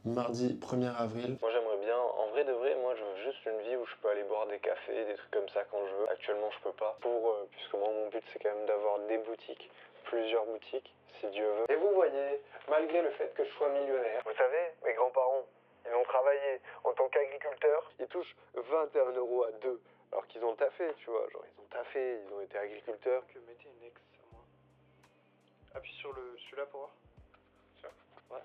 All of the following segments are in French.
Mardi 1er avril. Moi j'aimerais bien, en vrai de vrai, moi je veux juste une vie où je peux aller boire des cafés, des trucs comme ça quand je veux. Actuellement je peux pas, puisque moi mon but c'est quand même d'avoir des boutiques, plusieurs boutiques, si Dieu veut. Et vous voyez, malgré le fait que je sois millionnaire, vous savez, mes grands-parents, ils ont travaillé en tant qu'agriculteurs, ils touchent 21 € à deux, alors qu'ils ont taffé, tu vois, genre ils ont taffé, ils ont été agriculteurs. Que mettez une ex à moi. Appuie sur celui-là pour voir. Ouais.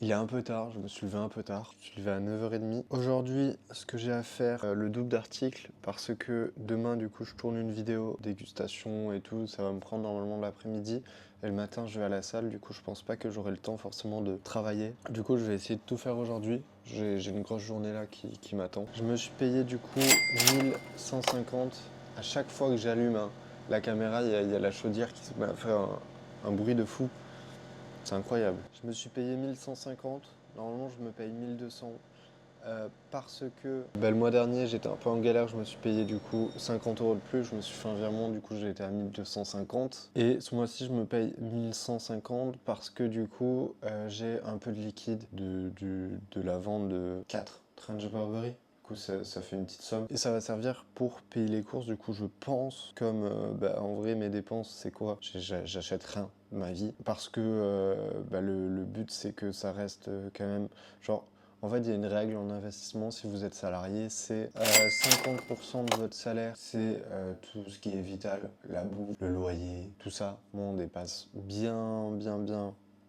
Il est un peu tard, je me suis levé un peu tard. Je suis levé à 9h30. Aujourd'hui, ce que j'ai à faire, le double d'articles, parce que demain, du coup, je tourne une vidéo dégustation et tout. Ça va me prendre normalement l'après-midi. Et le matin, je vais à la salle. Du coup, je pense pas que j'aurai le temps forcément de travailler. Du coup, je vais essayer de tout faire aujourd'hui. J'ai une grosse journée là qui m'attend. Je me suis payé du coup 1150 à chaque fois que j'allume la caméra. Il y a la chaudière qui se met à faire un bruit de fou. C'est incroyable. Je me suis payé 1150. Normalement, je me paye 1200. Parce que le mois dernier, j'étais un peu en galère. Je me suis payé du coup 50 € de plus. Je me suis fait un virement. Du coup, j'ai été à 1250. Et ce mois-ci, je me paye 1150 parce que du coup, j'ai un peu de liquide de la vente de 4 Trench Burberry. Du coup, ça fait une petite somme. Et ça va servir pour payer les courses. Du coup, je pense, comme en vrai, mes dépenses, c'est quoi? J'achète rien de ma vie. Parce que le but, c'est que ça reste quand même. Genre, en fait, il y a une règle en investissement, si vous êtes salarié, c'est 50% de votre salaire, c'est tout ce qui est vital, la bouffe, le loyer, tout ça. Moi, on dépasse bien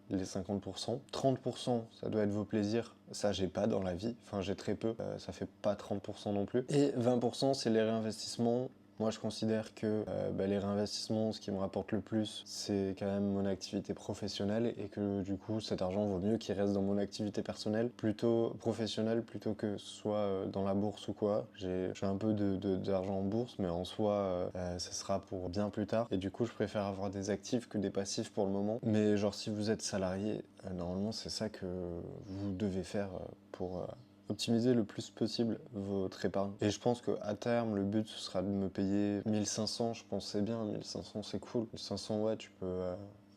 les 50%. 30%, ça doit être vos plaisirs. Ça, j'ai pas dans la vie. Enfin, j'ai très peu. Ça fait pas 30% non plus. Et 20%, c'est les réinvestissements. Moi, je considère que les réinvestissements, ce qui me rapporte le plus, c'est quand même mon activité professionnelle et que du coup, cet argent vaut mieux qu'il reste dans mon activité personnelle, plutôt professionnelle, plutôt que ce soit dans la bourse ou quoi. J'ai un peu d'argent en bourse, mais en soi, ce sera pour bien plus tard. Et du coup, je préfère avoir des actifs que des passifs pour le moment. Mais genre, si vous êtes salarié, normalement, c'est ça que vous devez faire pour optimiser le plus possible votre épargne. Et je pense qu'à terme, le but, ce sera de me payer 1500, je pense que c'est bien, 1500 c'est cool. 1500, ouais, tu peux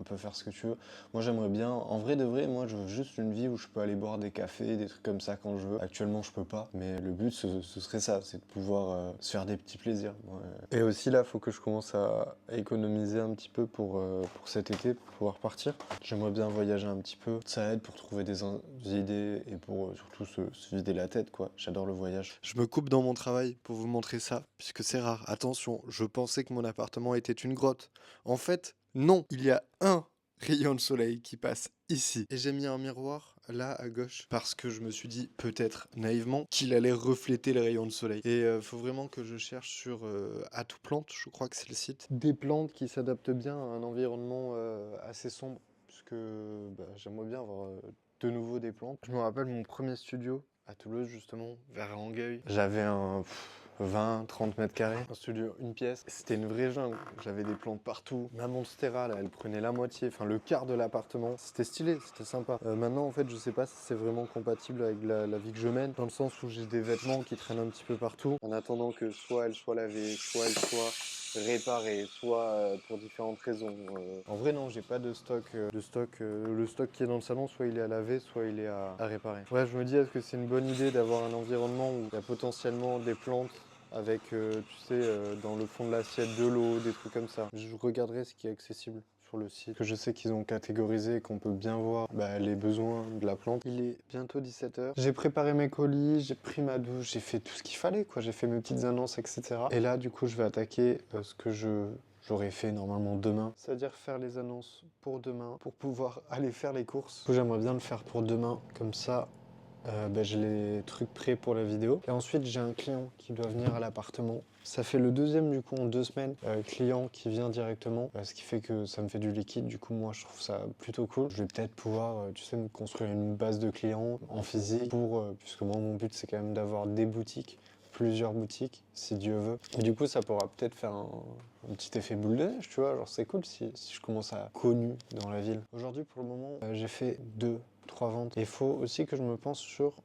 un peu faire ce que tu veux. Moi, j'aimerais bien, en vrai de vrai, moi, je veux juste une vie où je peux aller boire des cafés, des trucs comme ça quand je veux. Actuellement, je peux pas, mais le but, ce serait ça, c'est de pouvoir se faire des petits plaisirs. Ouais. Et aussi, là, faut que je commence à économiser un petit peu pour cet été, pour pouvoir partir. J'aimerais bien voyager un petit peu. Ça aide pour trouver des idées et pour surtout se vider la tête, quoi. J'adore le voyage. Je me coupe dans mon travail pour vous montrer ça, puisque c'est rare. Attention, je pensais que mon appartement était une grotte. En fait, non, il y a un rayon de soleil qui passe ici. Et j'ai mis un miroir là à gauche parce que je me suis dit peut-être naïvement qu'il allait refléter les rayons de soleil. Et faut vraiment que je cherche sur À tout plante, je crois que c'est le site, des plantes qui s'adaptent bien à un environnement assez sombre puisque j'aimerais bien avoir de nouveau des plantes. Je me rappelle mon premier studio à Toulouse justement, vers Rangueil. J'avais un 20-30 mètres carrés, un studio, une pièce. C'était une vraie jungle. J'avais des plantes partout. Ma monstera, là, elle prenait la moitié, enfin le quart de l'appartement. C'était stylé, c'était sympa. Maintenant, en fait, je sais pas si c'est vraiment compatible avec la vie que je mène, dans le sens où j'ai des vêtements qui traînent un petit peu partout, en attendant que soit elles soient lavées, soit elles soient réparées, soit pour différentes raisons. En vrai, non, j'ai pas de stock. Le stock qui est dans le salon, soit il est à laver, soit il est à réparer. Ouais, je me dis, est-ce que c'est une bonne idée d'avoir un environnement où il y a potentiellement des plantes avec, dans le fond de l'assiette, de l'eau, des trucs comme ça. Je regarderai ce qui est accessible sur le site. Que je sais qu'ils ont catégorisé et qu'on peut bien voir les besoins de la plante. Il est bientôt 17h. J'ai préparé mes colis, j'ai pris ma douche, j'ai fait tout ce qu'il fallait, quoi. J'ai fait mes petites annonces, etc. Et là, du coup, je vais attaquer ce que j'aurais fait normalement demain. C'est-à-dire faire les annonces pour demain, pour pouvoir aller faire les courses. Du coup, j'aimerais bien le faire pour demain, comme ça, j'ai les trucs prêts pour la vidéo. Et ensuite, j'ai un client qui doit venir à l'appartement. Ça fait le deuxième, du coup, en 2 semaines, client qui vient directement, ce qui fait que ça me fait du liquide. Du coup, moi, je trouve ça plutôt cool. Je vais peut-être pouvoir, me construire une base de clients en physique puisque moi, mon but, c'est quand même d'avoir des boutiques, plusieurs boutiques, si Dieu veut. Et du coup, ça pourra peut-être faire un petit effet boule de neige, tu vois. Genre, c'est cool si je commence à connu dans la ville. Aujourd'hui, pour le moment, j'ai fait 2-3 ventes. Et il faut aussi que je me pense sur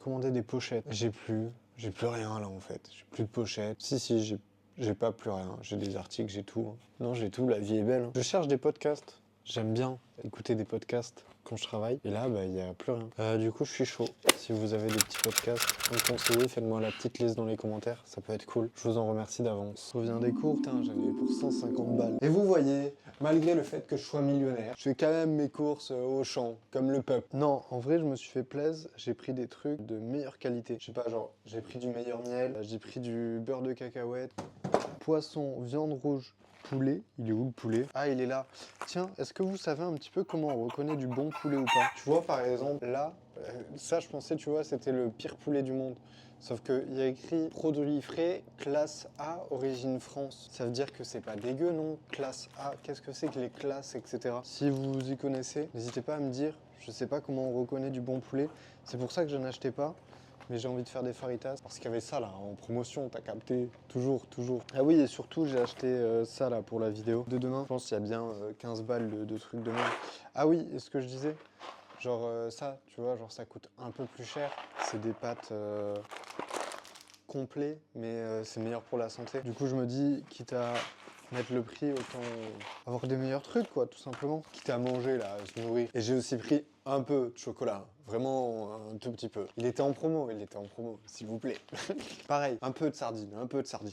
commander des pochettes. J'ai plus rien là en fait. J'ai plus de pochettes. Si, j'ai pas plus rien. J'ai des articles, j'ai tout. Non, j'ai tout. La vie est belle. Je cherche des podcasts J'aime bien écouter des podcasts quand je travaille. Et là, il n'y a plus rien. Du coup, je suis chaud. Si vous avez des petits podcasts à me conseiller, faites-moi la petite liste dans les commentaires. Ça peut être cool. Je vous en remercie d'avance. Je reviens des cours, j'avais pour 150 balles. Et vous voyez, malgré le fait que je sois millionnaire, je fais quand même mes courses au champ, comme le peuple. Non, en vrai, je me suis fait plaisir. J'ai pris des trucs de meilleure qualité. Je sais pas, genre, j'ai pris du meilleur miel, j'ai pris du beurre de cacahuète, poisson, viande rouge, poulet. Il est où le poulet? Ah, il est là. Tiens, est-ce que vous savez un petit peu comment on reconnaît du bon poulet ou pas? Tu vois, par exemple, là, ça, je pensais, tu vois, c'était le pire poulet du monde. Sauf qu'il y a écrit produit frais, classe A, origine France. Ça veut dire que c'est pas dégueu, non? Classe A, qu'est-ce que c'est que les classes, etc. Si vous y connaissez, n'hésitez pas à me dire. Je sais pas comment on reconnaît du bon poulet. C'est pour ça que je n'achetais pas. Mais j'ai envie de faire des faritas parce qu'il y avait ça là en promotion, t'as capté, toujours. Ah oui, et surtout j'ai acheté ça là pour la vidéo de demain. Je pense qu'il y a bien 15 balles de trucs de même. Ah oui, et ce que je disais, genre ça, tu vois, genre ça coûte un peu plus cher. C'est des pâtes complets, mais c'est meilleur pour la santé. Du coup, je me dis, quitte à mettre le prix, autant avoir des meilleurs trucs, quoi, tout simplement. Quitte à manger, là, à se nourrir. Et j'ai aussi pris un peu de chocolat. Vraiment un tout petit peu. Il était en promo, s'il vous plaît. Pareil, un peu de sardines.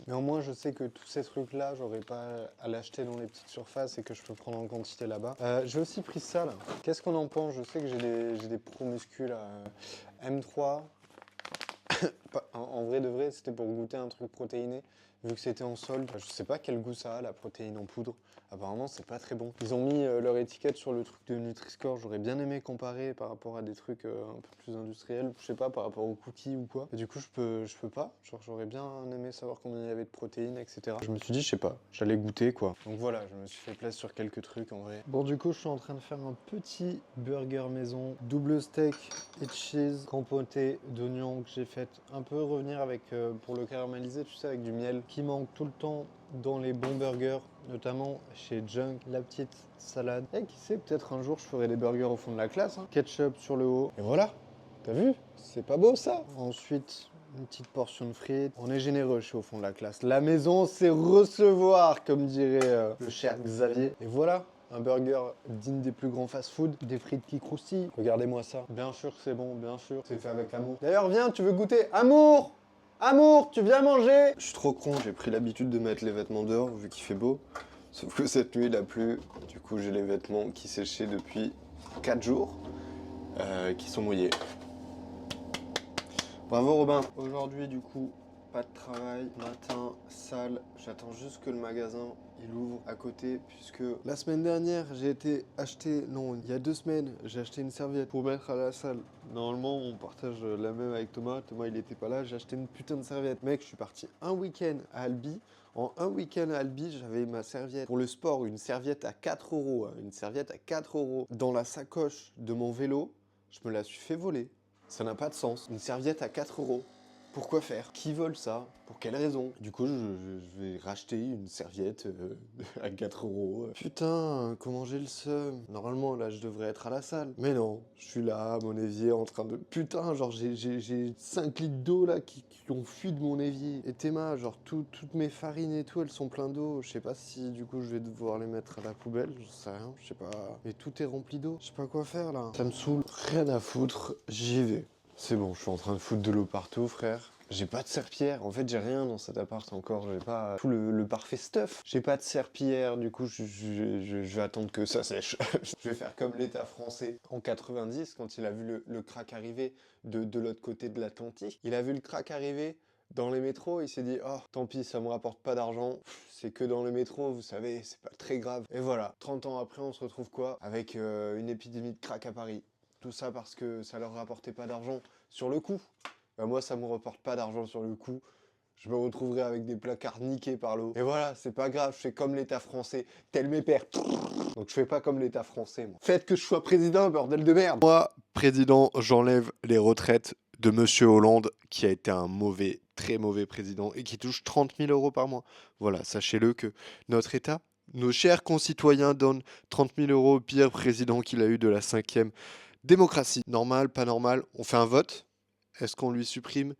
Mais au moins, je sais que tous ces trucs-là, j'aurais pas à l'acheter dans les petites surfaces et que je peux prendre en quantité là-bas. J'ai aussi pris ça, là. Qu'est-ce qu'on en pense? Je sais que j'ai des pro-muscles, M3. En vrai de vrai, c'était pour goûter un truc protéiné. Vu que c'était en solde, je sais pas quel goût ça a, la protéine en poudre. Apparemment, c'est pas très bon. Ils ont mis leur étiquette sur le truc de Nutri-Score. J'aurais bien aimé comparer par rapport à des trucs un peu plus industriels. Je sais pas, par rapport aux cookies ou quoi. Et du coup, je peux pas. Genre, j'aurais bien aimé savoir combien il y avait de protéines, etc. Je me suis dit, je sais pas, j'allais goûter quoi. Donc voilà, je me suis fait plaisir sur quelques trucs en vrai. Bon, du coup, je suis en train de faire un petit burger maison. Double steak et cheese, compoté d'oignons que j'ai fait un peu revenir avec, pour le caraméliser, tu sais, avec du miel qui manque tout le temps dans les bons burgers, notamment chez Junk, la petite salade. Et qui sait, peut-être un jour je ferai des burgers au fond de la classe, hein. Ketchup sur le haut. Et voilà, t'as vu? C'est pas beau ça? Ensuite, une petite portion de frites. On est généreux chez Au fond de la classe. La maison, c'est recevoir, comme dirait le cher Xavier. Et voilà, un burger digne des plus grands fast-food, des frites qui croustillent. Regardez-moi ça. Bien sûr que c'est bon, bien sûr. C'est fait avec amour. D'ailleurs, viens, tu veux goûter? Amour! Amour, tu viens manger? Je suis trop con, j'ai pris l'habitude de mettre les vêtements dehors vu qu'il fait beau. Sauf que cette nuit, il a plu. Du coup, j'ai les vêtements qui séchaient depuis 4 jours, qui sont mouillés. Bravo Robin. Aujourd'hui, du coup, pas de travail, matin, salle. J'attends juste que le magasin il ouvre à côté puisque la semaine dernière j'ai été acheter, non il y a 2 semaines, j'ai acheté une serviette pour mettre à la salle. Normalement on partage la même avec Thomas, il était pas là, j'ai acheté une putain de serviette. Mec, je suis parti un week-end à Albi. En un week-end à Albi, j'avais ma serviette pour le sport, une serviette à 4 euros, hein, une serviette à 4 euros dans la sacoche de mon vélo. Je me la suis fait voler. Ça n'a pas de sens. Une serviette à 4 euros. Pourquoi faire? Qui vole ça? Pour quelle raison? Du coup, je vais racheter une serviette à 4 euros. Putain, comment j'ai le seum. Normalement, là, je devrais être à la salle. Mais non, je suis là, mon évier, en train de... Putain, genre, j'ai 5 litres d'eau, là, qui ont fui de mon évier. Et Théma, genre, toutes mes farines et tout, elles sont pleines d'eau. Je sais pas si, du coup, je vais devoir les mettre à la poubelle. Je sais rien, je sais pas. Mais tout est rempli d'eau. Je sais pas quoi faire, là. Ça me saoule. Rien à foutre, j'y vais. C'est bon, je suis en train de foutre de l'eau partout, frère. J'ai pas de serpillière. En fait, j'ai rien dans cet appart encore. J'ai pas tout le parfait stuff. J'ai pas de serpillière. Du coup, je vais attendre que ça sèche. Je vais faire comme l'État français en 90, quand il a vu le crack arriver de l'autre côté de l'Atlantique. Il a vu le crack arriver dans les métros. Il s'est dit, oh, tant pis, ça me rapporte pas d'argent. C'est que dans le métro, vous savez, c'est pas très grave. Et voilà, 30 ans après, on se retrouve quoi? Avec une épidémie de crack à Paris. Tout ça parce que ça leur rapportait pas d'argent sur le coup. Bah moi, ça me rapporte pas d'argent sur le coup. Je me retrouverai avec des placards niqués par l'eau. Et voilà, c'est pas grave, je fais comme l'État français, tel mes pères. Donc je fais pas comme l'État français, moi. Faites que je sois président, bordel de merde. Moi, président, j'enlève les retraites de Monsieur Hollande, qui a été un mauvais, très mauvais président et qui touche 30 000 euros par mois. Voilà, sachez-le que notre État, nos chers concitoyens donnent 30 000 euros au pire président qu'il a eu de la 5e démocratie. Normal, pas normal, on fait un vote. Est-ce qu'on lui supprime?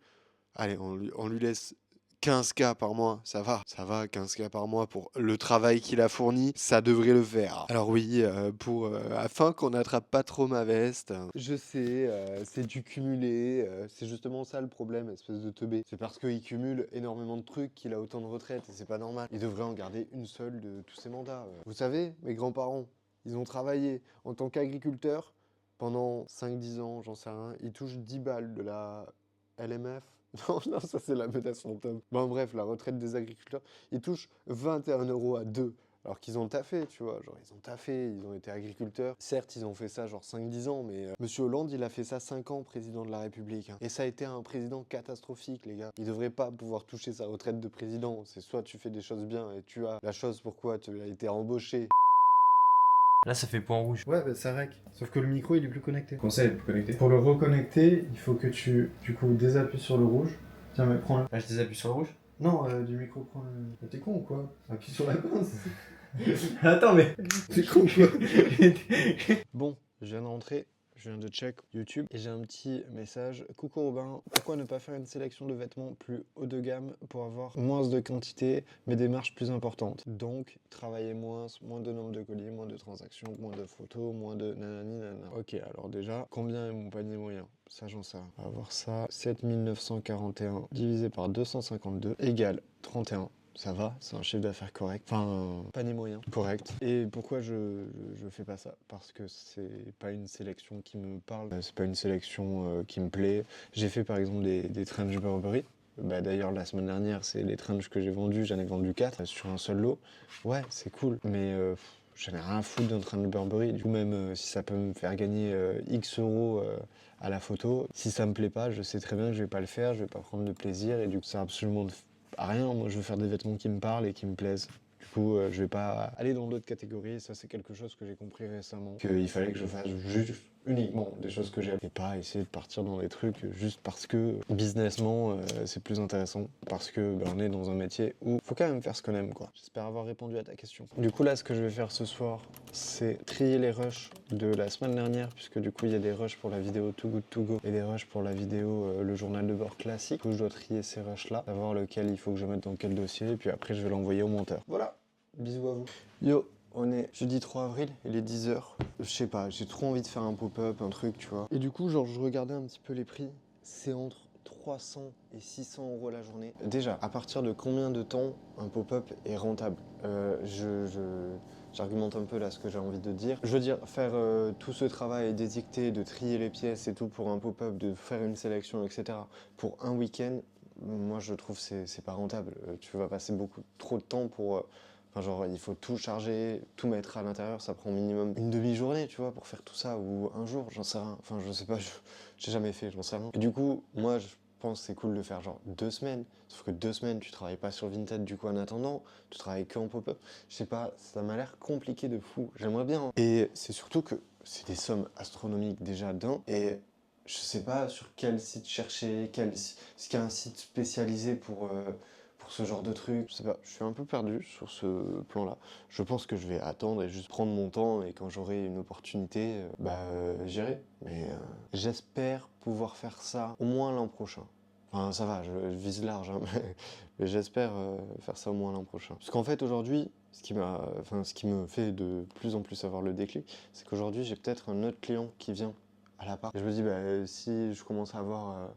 Allez, on lui laisse 15K par mois, ça va, 15K par mois pour le travail qu'il a fourni, ça devrait le faire. Alors oui, afin qu'on n'attrape pas trop ma veste, je sais, c'est du cumulé, c'est justement ça le problème, espèce de teubé. C'est parce qu'il cumule énormément de trucs qu'il a autant de retraites, et c'est pas normal. Il devrait en garder une seule de tous ses mandats. Vous savez, mes grands-parents, ils ont travaillé en tant qu'agriculteurs pendant 5-10 ans, j'en sais rien. Ils touchent 10 balles de la LMF. Non, non, ça c'est la menace fantôme. Bon, bref, la retraite des agriculteurs, ils touchent 21 € à 2. Alors qu'ils ont taffé, tu vois, genre ils ont taffé, ils ont été agriculteurs. Certes, ils ont fait ça genre 5-10 ans, mais Monsieur Hollande, il a fait ça 5 ans, président de la République. Hein. Et ça a été un président catastrophique, les gars. Il devrait pas pouvoir toucher sa retraite de président. C'est soit tu fais des choses bien et tu as la chose pourquoi tu as été embauché. Là, ça fait point rouge. Ouais, bah ça rec. Sauf que le micro, il est plus connecté. Comment ça, il est plus connecté? Pour le reconnecter, il faut que tu, du coup, désappuies sur le rouge. Tiens, mais prends-le. Là, je désappuie sur le rouge. Non, du micro, prends-le. T'es con ou quoi? Appuie sur la pince. Attends, mais. T'es con ou quoi? Bon, je viens de rentrer. Je viens de check YouTube et j'ai un petit message. Coucou Robin, pourquoi ne pas faire une sélection de vêtements plus haut de gamme pour avoir moins de quantité mais des marges plus importantes? Donc, travailler moins de nombre de colis, moins de transactions, moins de photos, moins de nanani nanana. Ok, alors déjà, combien est mon panier moyen? Ça, j'en sais rien. On va voir ça. 7941 divisé par 252 égale 31. Ça va, c'est un chiffre d'affaires correct. Enfin, panier moyen, correct. Et pourquoi je fais pas ça? Parce que c'est pas une sélection qui me parle, c'est pas une sélection qui me plaît. J'ai fait par exemple des trench Burberry. Bah, d'ailleurs, la semaine dernière, c'est les trench que j'ai vendus. J'en ai vendu 4 sur un seul lot. Ouais, c'est cool. Mais j'en ai rien à foutre d'un trench Burberry. Du coup, même si ça peut me faire gagner X euros à la photo, si ça me plaît pas, je sais très bien que je vais pas le faire, je vais pas prendre de plaisir. Et du coup, ça a absolument à rien. Moi, je veux faire des vêtements qui me parlent et qui me plaisent. Du coup, je vais pas aller dans d'autres catégories. Ça, c'est quelque chose que j'ai compris récemment. Qu'il fallait que je fasse juste uniquement des choses que j'aime. Et pas essayer de partir dans des trucs juste parce que businessment, c'est plus intéressant. Parce que on est dans un métier où faut quand même faire ce qu'on aime, quoi. J'espère avoir répondu à ta question. Du coup, là, ce que je vais faire ce soir, c'est trier les rushs de la semaine dernière, puisque du coup, il y a des rushs pour la vidéo Too Good To Go et des rushs pour la vidéo le journal de bord classique. Du coup, je dois trier ces rushs-là, savoir lequel il faut que je mette dans quel dossier, et puis après, je vais l'envoyer au monteur. Voilà, bisous à vous. Yo, on est jeudi 3 avril, il est 10h. Je sais pas, j'ai trop envie de faire un pop-up, un truc, tu vois. Et du coup, genre, je regardais un petit peu les prix. C'est entre 300 et 600 € la journée. Déjà, à partir de combien de temps un pop-up est rentable? J'argumente un peu là ce que j'ai envie de dire. Je veux dire, faire tout ce travail d'étiqueter, de trier les pièces et tout pour un pop-up, de faire une sélection, etc. pour un week-end, moi je trouve que c'est pas rentable. Tu vas passer beaucoup trop de temps pour... Enfin, genre, il faut tout charger, tout mettre à l'intérieur, ça prend minimum une demi-journée, tu vois, pour faire tout ça, ou un jour, j'en sais rien. Enfin, je sais pas, j'ai jamais fait, j'en sais rien. Et du coup, moi, je pense que c'est cool de faire genre 2 semaines, sauf que 2 semaines, tu travailles pas sur Vinted, du coup, en attendant, tu travailles que en pop-up. Je sais pas, ça m'a l'air compliqué de fou, j'aimerais bien. Hein. Et c'est surtout que c'est des sommes astronomiques déjà d'un, et je sais pas sur quel site chercher, est-ce qu'il y a un site spécialisé pour ce genre de truc. Je sais pas, je suis un peu perdu sur ce plan-là. Je pense que je vais attendre et juste prendre mon temps et quand j'aurai une opportunité, j'irai. Mais j'espère pouvoir faire ça au moins l'an prochain. Enfin, ça va, je vise large, hein, mais j'espère faire ça au moins l'an prochain. Parce qu'en fait, aujourd'hui, ce qui me fait de plus en plus avoir le déclic, c'est qu'aujourd'hui, j'ai peut-être un autre client qui vient à l'appart. Et je me dis, si je commence à avoir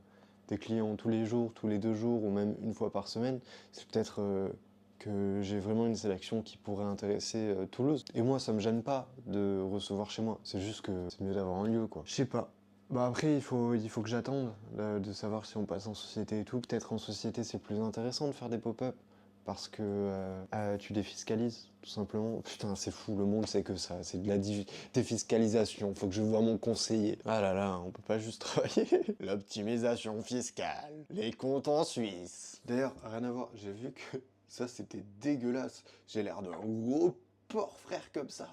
des clients tous les jours, tous les 2 jours ou même une fois par semaine, c'est peut-être que j'ai vraiment une sélection qui pourrait intéresser Toulouse. Et moi, ça me gêne pas de recevoir chez moi. C'est juste que c'est mieux d'avoir un lieu, quoi. Je sais pas. Bah après, il faut que j'attende de savoir si on passe en société et tout. Peut-être en société, c'est plus intéressant de faire des pop-up. Parce que tu défiscalises, tout simplement. Putain, c'est fou, le monde c'est que ça, c'est de la défiscalisation. Faut que je voie mon conseiller. Ah là là, on peut pas juste travailler. L'optimisation fiscale, les comptes en Suisse. D'ailleurs, rien à voir, j'ai vu que ça c'était dégueulasse. J'ai l'air d'un gros porc frère comme ça.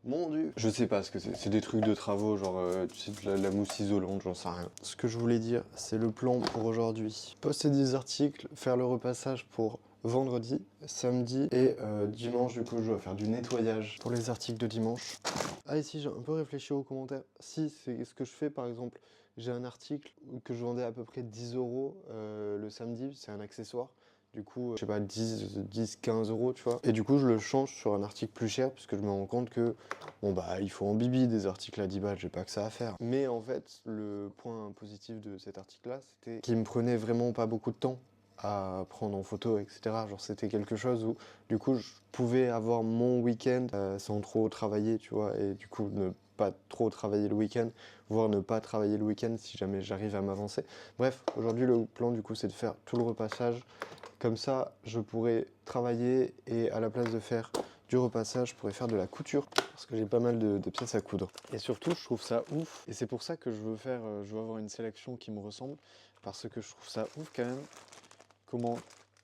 Mon dieu. Je sais pas ce que c'est des trucs de travaux, genre tu sais, de la mousse isolante, j'en sais rien. Ce que je voulais dire, c'est le plan pour aujourd'hui. Poster des articles, faire le repassage pour vendredi, samedi et dimanche, du coup je dois faire du nettoyage pour les articles de dimanche. Ah ici j'ai un peu réfléchi aux commentaires. Si, c'est ce que je fais par exemple, j'ai un article que je vendais à peu près 10 € le samedi, c'est un accessoire. Du coup, je sais pas, 10, 15 euros, tu vois. Et du coup, je le change sur un article plus cher, puisque je me rends compte que, bon bah, il faut en bibi des articles à 10 balles, j'ai pas que ça à faire. Mais en fait, le point positif de cet article-là, c'était qu'il me prenait vraiment pas beaucoup de temps à prendre en photo, etc. Genre, c'était quelque chose où, du coup, je pouvais avoir mon week-end sans trop travailler, tu vois, et du coup, ne pas trop travailler le week-end, voire ne pas travailler le week-end si jamais j'arrive à m'avancer. Bref, aujourd'hui, le plan, du coup, c'est de faire tout le repassage. Comme ça, je pourrais travailler et à la place de faire du repassage, je pourrais faire de la couture parce que j'ai pas mal de pièces à coudre. Et surtout, je trouve ça ouf. Et c'est pour ça que je veux faire, je veux avoir une sélection qui me ressemble parce que je trouve ça ouf quand même comment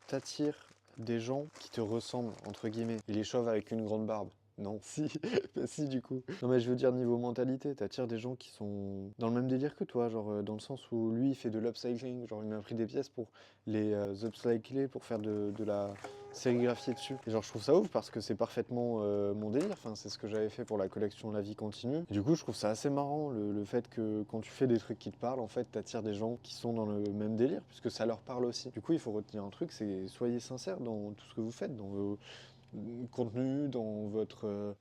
t'attires des gens qui te ressemblent, entre guillemets. Il est chauve avec une grande barbe. Non, si, bah si du coup. Non mais je veux dire niveau mentalité, t'attires des gens qui sont dans le même délire que toi, genre dans le sens où lui il fait de l'upcycling, genre il m'a pris des pièces pour les upcycler, pour faire de la sérigraphie dessus. Et genre je trouve ça ouf parce que c'est parfaitement mon délire, enfin c'est ce que j'avais fait pour la collection La Vie Continue. Et du coup je trouve ça assez marrant le fait que quand tu fais des trucs qui te parlent, en fait t'attires des gens qui sont dans le même délire, puisque ça leur parle aussi. Du coup il faut retenir un truc, c'est soyez sincères dans tout ce que vous faites, dans vos contenu, dans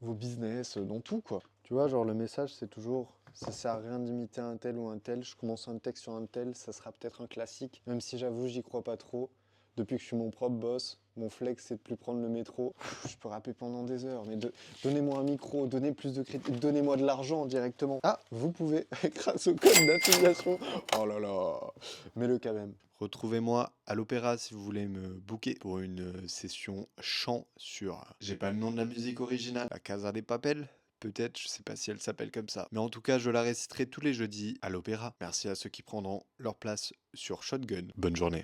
vos business, dans tout quoi. Tu vois, genre le message c'est toujours, ça sert à rien d'imiter un tel ou un tel, je commence un texte sur un tel, ça sera peut-être un classique, même si j'avoue j'y crois pas trop. Depuis que je suis mon propre boss, mon flex c'est de plus prendre le métro. Je peux rapper pendant des heures, mais donnez-moi un micro, donnez plus de crédit, donnez-moi de l'argent directement. Ah, vous pouvez, grâce au code d'affiliation. Oh là là, mets-le quand même. Retrouvez-moi à l'Opéra si vous voulez me booker pour une session chant sur, j'ai pas le nom de la musique originale, La Casa des Papel. Peut-être, je sais pas si elle s'appelle comme ça. Mais en tout cas, je la réciterai tous les jeudis à l'Opéra. Merci à ceux qui prendront leur place sur Shotgun. Bonne journée.